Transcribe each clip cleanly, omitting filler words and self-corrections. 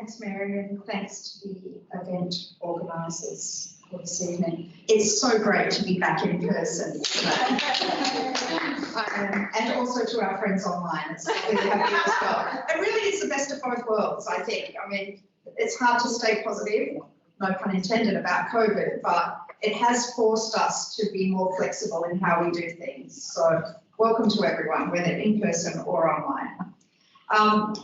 Thanks, Mary, and thanks to the event organisers for this evening. It's so great to be back in person. And also to our friends online. It's really happy as well. It really is the best of both worlds, I think. I mean, it's hard to stay positive, no pun intended, about COVID, but it has forced us to be more flexible in how we do things. So welcome to everyone, whether in person or online.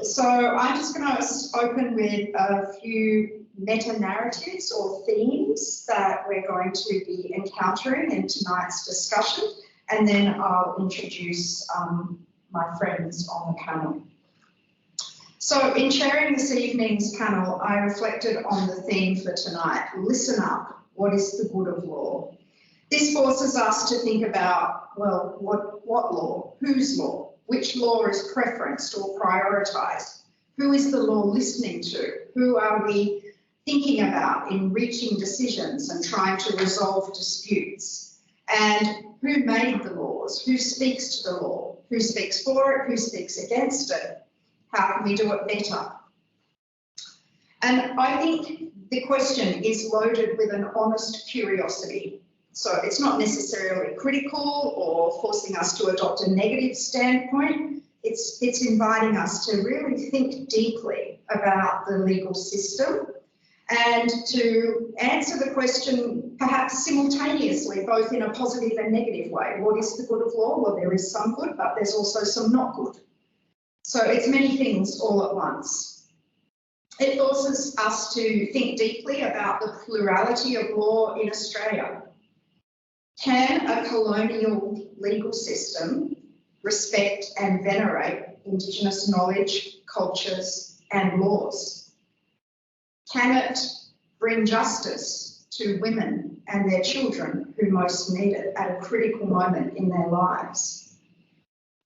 So I'm just going to open with a few meta-narratives or themes that we're going to be encountering in tonight's discussion, and then I'll introduce my friends on the panel. So in chairing this evening's panel, I reflected on the theme for tonight, listen up, what is the good of law? This forces us to think about, well, what law? Whose law? Which law is preferenced or prioritised? Who is the law listening to? Who are we thinking about in reaching decisions and trying to resolve disputes? And who made the laws? Who speaks to the law? Who speaks for it? Who speaks against it? How can we do it better? And I think the question is loaded with an honest curiosity. So it's not necessarily critical or forcing us to adopt a negative standpoint. It's inviting us to really think deeply about the legal system and to answer the question perhaps simultaneously, both in a positive and negative way. What is the good of law? Well, there is some good, but there's also some not good. So it's many things all at once. It forces us to think deeply about the plurality of law in Australia. Can a colonial legal system respect and venerate Indigenous knowledge, cultures and laws? Can it bring justice to women and their children who most need it at a critical moment in their lives?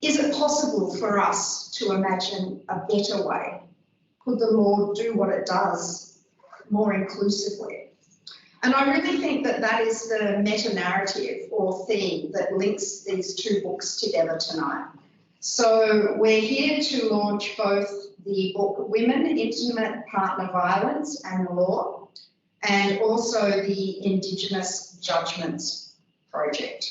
Is it possible for us to imagine a better way? Could the law do what it does more inclusively? And I really think that that is the meta-narrative or theme that links these two books together tonight. So we're here to launch both the book Women, Intimate Partner Violence and Law, and also the Indigenous Judgments Project.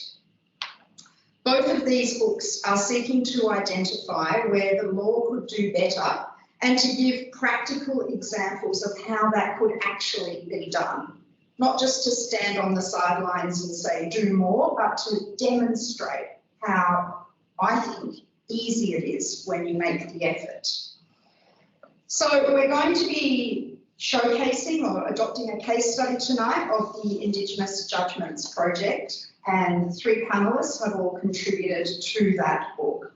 Both of these books are seeking to identify where the law could do better and to give practical examples of how that could actually be done. Not just to stand on the sidelines and say do more, but to demonstrate how, I think, easy it is when you make the effort. So we're going to be showcasing or adopting a case study tonight of the Indigenous Judgments Project, and 3 panellists have all contributed to that book.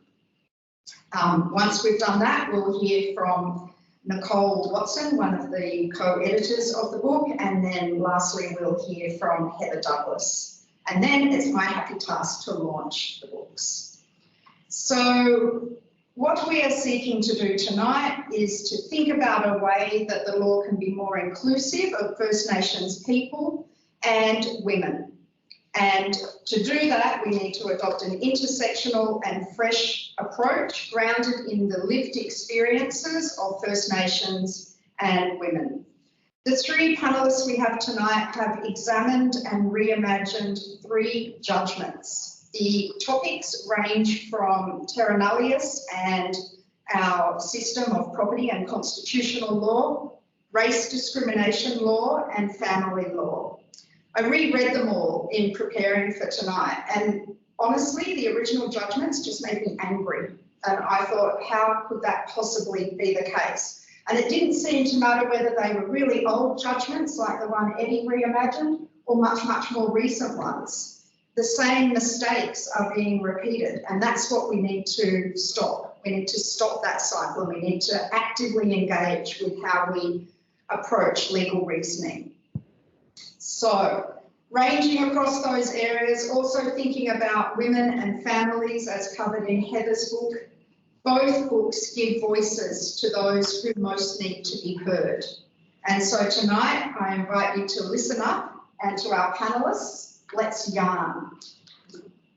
Once we've done that, we'll hear from Nicole Watson, one of the co-editors of the book, and then lastly we'll hear from Heather Douglas. And then it's my happy task to launch the books. So what we are seeking to do tonight is to think about a way that the law can be more inclusive of First Nations people and women. And to do that, we need to adopt an intersectional and fresh approach grounded in the lived experiences of First Nations and women. The 3 panellists we have tonight have examined and reimagined 3 judgments. The topics range from terra nullius and our system of property and constitutional law, race discrimination law and family law. I reread them all in preparing for tonight, and honestly, the original judgments just made me angry. And I thought, how could that possibly be the case? And it didn't seem to matter whether they were really old judgments, like the one Eddie reimagined, or much, much more recent ones. The same mistakes are being repeated, and that's what we need to stop. We need to stop that cycle. We need to actively engage with how we approach legal reasoning. So, ranging across those areas, also thinking about women and families as covered in Heather's book. Both books give voices to those who most need to be heard. And so tonight, I invite you to listen up, and to our panellists, let's yarn.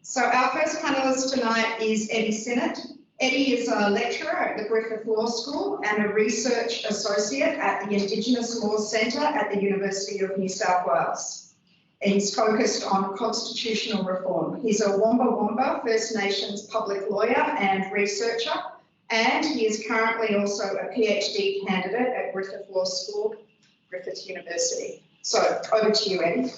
So our first panellist tonight is Eddie Sinnott, Eddie is a lecturer at the Griffith Law School and a research associate at the Indigenous Law Centre at the University of New South Wales. He's focused on constitutional reform. He's a Wamba Wamba First Nations public lawyer and researcher, and he is currently also a PhD candidate at Griffith Law School, Griffith University. So over to you, Eddie.